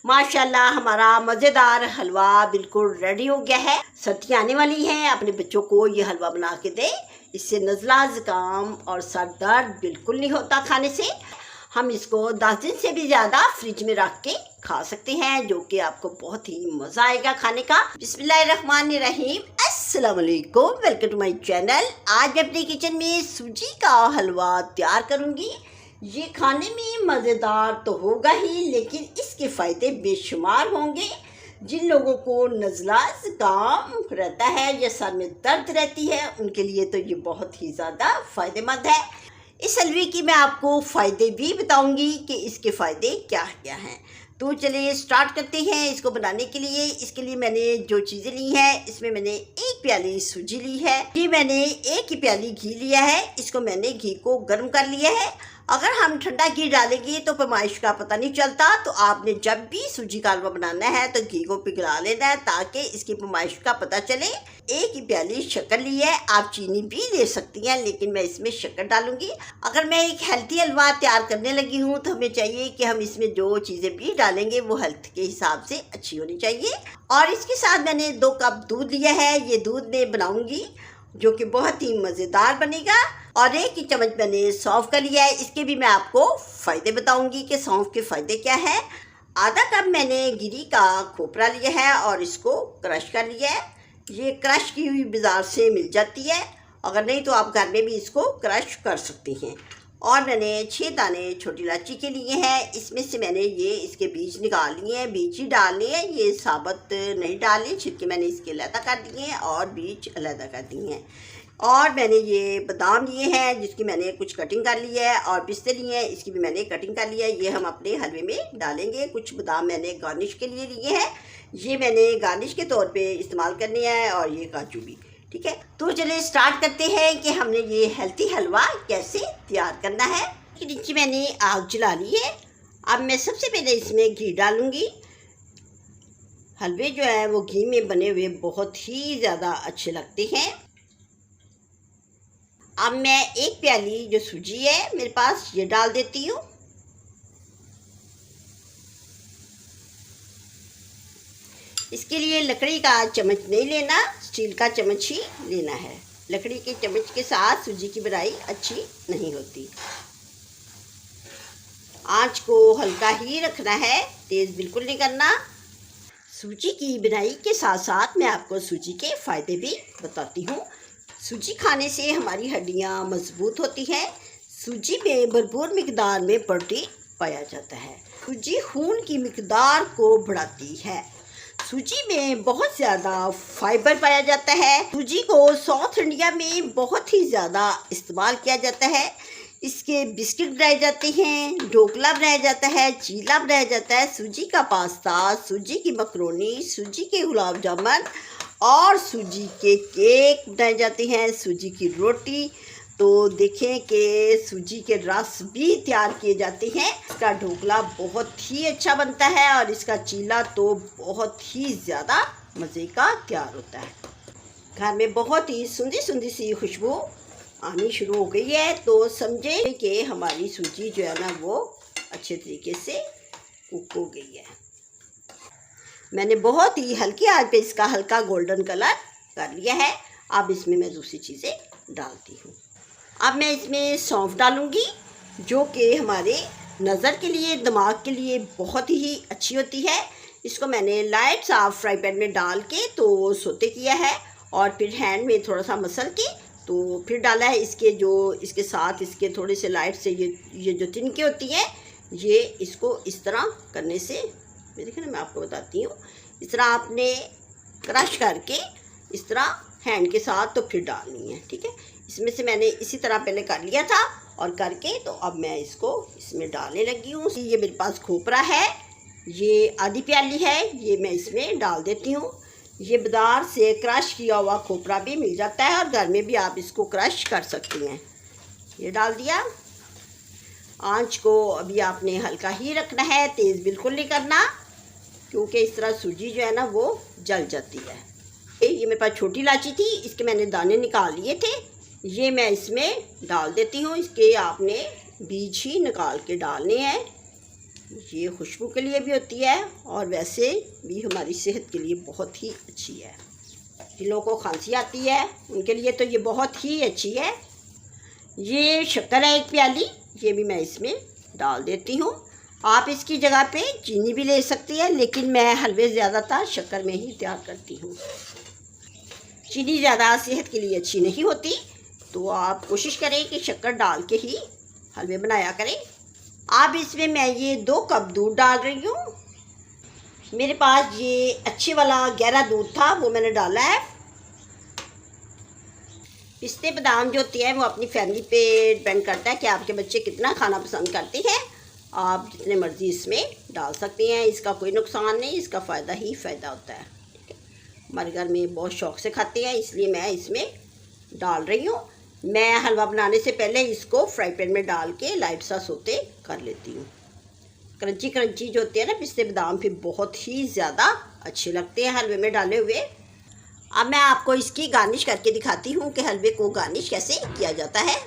माशाल्लाह हमारा मज़ेदार हलवा बिल्कुल रेडी हो गया है। सर्दियाँ आने वाली हैं, अपने बच्चों को ये हलवा बना के दें। इससे नज़ला ज़ुकाम और सर दर्द बिल्कुल नहीं होता खाने से। हम इसको 10 दिन से भी ज़्यादा फ्रिज में रख के खा सकते हैं, जो कि आपको बहुत ही मज़ा आएगा खाने का। बिस्मिल्लाहिर्रहमानिर्रहीम, अस्सलाम वालेकुम, वेलकम टू माय चैनल। आज मैं अपने किचन में सूजी का हलवा तैयार करूँगी। ये खाने में मज़ेदार तो होगा ही, लेकिन इसके फ़ायदे बेशुमार होंगे। जिन लोगों को नज़ला ज़ुकाम रहता है या सर में दर्द रहती है, उनके लिए तो ये बहुत ही ज़्यादा फ़ायदेमंद है। इस हलवे की मैं आपको फ़ायदे भी बताऊंगी कि इसके फ़ायदे क्या क्या हैं। तो चलिए स्टार्ट करते हैं इसको बनाने के लिए। इसके लिए मैंने जो चीज़ें ली हैं, इसमें मैंने 1 प्याली सूजी ली है। ये मैंने 1 ही प्याली घी लिया है। इसको मैंने घी को गर्म कर लिया है। अगर हम ठंडा घी डालेंगे तो पैमाइश का पता नहीं चलता। तो आपने जब भी सूजी का हलवा बनाना है तो घी को पिघला लेना है, ताकि इसकी पैमाइश का पता चले। 1 ही प्याली शक्कर ली है, आप चीनी भी ले सकती हैं, लेकिन मैं इसमें शक्कर डालूंगी। अगर मैं एक हेल्थी हलवा तैयार करने लगी हूँ तो हमें चाहिए कि हम इसमें जो चीज़ें भी डालेंगे वो हेल्थ के हिसाब से अच्छी होनी चाहिए। और इसके साथ मैंने 2 कप दूध लिया है। ये दूध में बनाऊंगी, जो कि बहुत ही मज़ेदार बनेगा। और 1 ही चम्मच मैंने सौंफ का लिया है। इसके भी मैं आपको फ़ायदे बताऊंगी कि सौंफ के फ़ायदे क्या है। आधा कप मैंने गिरी का खोपरा लिया है और इसको क्रश कर लिया है। ये क्रश की हुई बाज़ार से मिल जाती है, अगर नहीं तो आप घर में भी इसको क्रश कर सकती हैं। और मैंने 6 दाने छोटी इलायची के लिए हैं। इसमें से मैंने ये इसके बीज निकाल लिए हैं, बीज ही डालने हैं, ये साबुत नहीं डालने। छिलके मैंने इसके अलहदा कर दिए हैं और बीज अलहदा कर दिए हैं। और मैंने ये बादाम लिए हैं, जिसकी मैंने कुछ कटिंग कर ली है, और पिस्ते लिए हैं, इसकी भी मैंने कटिंग कर लिया है। ये हम अपने हलवे में डालेंगे। कुछ बादाम मैंने गार्निश के लिए लिए हैं, ये मैंने गार्निश के तौर पे इस्तेमाल करने हैं, और ये काजू भी। ठीक है, तो चलिए स्टार्ट करते हैं कि हमने ये हेल्थी हलवा कैसे तैयार करना है। नीचे मैंने आग जला ली है। अब मैं सबसे पहले इसमें घी डालूँगी। हलवे जो है वो घी में बने हुए बहुत ही ज़्यादा अच्छे लगते हैं। अब मैं 1 प्याली जो सूजी है मेरे पास, ये डाल देती हूँ। इसके लिए लकड़ी का चम्मच नहीं लेना, स्टील का चम्मच ही लेना है। लकड़ी के चम्मच के साथ सूजी की बनाई अच्छी नहीं होती। आंच को हल्का ही रखना है, तेज़ बिल्कुल नहीं करना। सूजी की बनाई के साथ साथ मैं आपको सूजी के फ़ायदे भी बताती हूँ। सूजी खाने से हमारी हड्डियाँ मजबूत होती हैं। सूजी में भरपूर मिकदार में प्रोटीन पाया जाता है। सूजी खून की मिकदार को बढ़ाती है। सूजी में बहुत ज़्यादा फाइबर पाया जाता है। सूजी को साउथ इंडिया में बहुत ही ज़्यादा इस्तेमाल किया जाता है। इसके बिस्किट बनाए जाते हैं, ढोकला बनाया जाता है, चीला बनाया जाता है, सूजी का पास्ता, सूजी की मकरोनी, सूजी के गुलाब जामुन और सूजी के केक बनाए जाते हैं, सूजी की रोटी। तो देखें कि सूजी के रस भी तैयार किए जाते हैं। इसका ढोकला बहुत ही अच्छा बनता है और इसका चीला तो बहुत ही ज़्यादा मज़े का तैयार होता है। घर में बहुत ही सुंदर सुंदर सी खुशबू आनी शुरू हो गई है, तो समझे कि हमारी सूजी जो है ना वो अच्छे तरीके से कुक हो गई है। मैंने बहुत ही हल्की आंच पे इसका हल्का गोल्डन कलर कर लिया है। अब इसमें मैं दूसरी चीज़ें डालती हूँ। अब मैं इसमें सौंफ डालूँगी, जो कि हमारे नज़र के लिए, दिमाग के लिए बहुत ही अच्छी होती है। इसको मैंने लाइट सा फ्राई पैन में डाल के तो सोते किया है, और फिर हैंड में थोड़ा सा मसल के तो फिर डाला है। इसके साथ इसके थोड़े से लाइट से ये जो तिनके होती हैं, ये इसको इस तरह करने से, देखिए ना मैं आपको बताती हूँ, इस तरह आपने क्रश करके इस तरह हैंड के साथ तो फिर डालनी है। ठीक है, इसमें से मैंने इसी तरह पहले कर लिया था और करके तो अब मैं इसको इसमें डालने लगी हूँ। ये मेरे पास खोपरा है, ये आधी प्याली है, ये मैं इसमें डाल देती हूँ। ये बाज़ार से क्रश किया हुआ खोपरा भी मिल जाता है, और घर में भी आप इसको क्रश कर सकती हैं। ये डाल दिया। आंच को अभी आपने हल्का ही रखना है, तेज़ बिल्कुल नहीं करना, क्योंकि इस तरह सूजी जो है ना वो जल जाती है। ये मेरे पास छोटी इलायची थी, इसके मैंने दाने निकाल लिए थे, ये मैं इसमें डाल देती हूँ। इसके आपने बीज ही निकाल के डालने हैं। ये खुशबू के लिए भी होती है और वैसे भी हमारी सेहत के लिए बहुत ही अच्छी है। जिन लोगों को खांसी आती है उनके लिए तो ये बहुत ही अच्छी है। ये शक्कर है 1 प्याली, ये भी मैं इसमें डाल देती हूँ। आप इसकी जगह पे चीनी भी ले सकती हैं, लेकिन मैं हलवे ज़्यादातर शक्कर में ही तैयार करती हूँ। चीनी ज़्यादा सेहत के लिए अच्छी नहीं होती, तो आप कोशिश करें कि शक्कर डाल के ही हलवे बनाया करें। अब इसमें मैं ये 2 कप दूध डाल रही हूँ। मेरे पास ये अच्छे वाला गहरा दूध था, वो मैंने डाला है। पिस्ते बादाम जो होती है वो अपनी फैमिली पे डिपेंड करता है कि आपके बच्चे कितना खाना पसंद करते हैं। आप जितने मर्ज़ी इसमें डाल सकते हैं, इसका कोई नुकसान नहीं, इसका फ़ायदा ही फ़ायदा होता है। हमारे घर में बहुत शौक़ से खाते हैं, इसलिए मैं इसमें डाल रही हूँ। मैं हलवा बनाने से पहले इसको फ्राई पैन में डाल के लाइट सा सोते कर लेती हूँ। क्रंची क्रंची जो होती है ना पिस्ते बादाम, फिर बहुत ही ज़्यादा अच्छे लगते हैं हलवे में डाले हुए। अब मैं आपको इसकी गार्निश करके दिखाती हूँ कि हलवे को गार्निश कैसे किया जाता है।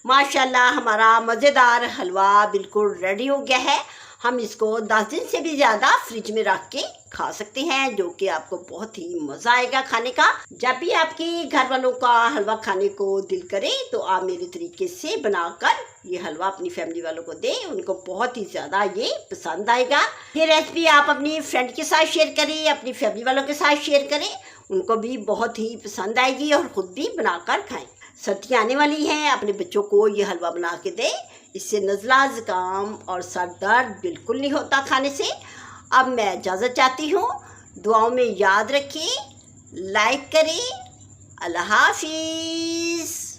माशाल्लाह हमारा मज़ेदार हलवा बिल्कुल रेडी हो गया है। हम इसको 10 दिन से भी ज़्यादा फ्रिज में रख के खा सकते हैं, जो कि आपको बहुत ही मज़ा आएगा खाने का। जब भी आपके घर वालों का हलवा खाने को दिल करे तो आप मेरे तरीके से बनाकर ये हलवा अपनी फैमिली वालों को दें, उनको बहुत ही ज़्यादा ये पसंद आएगा। ये रेसिपी आप अपनी फ्रेंड के साथ शेयर करें, अपनी फैमिली वालों के साथ शेयर करें, उनको भी बहुत ही पसंद आएगी और ख़ुद भी बनाकर खाएं। सर्दियाँ आने वाली हैं, अपने बच्चों को ये हलवा बना के दें, इससे नज़ला ज़ुकाम और सर दर्द बिल्कुल नहीं होता खाने से। अब मैं इजाज़त चाहती हूँ, दुआओं में याद रखें, लाइक करें। अल्लाह हाफिज़।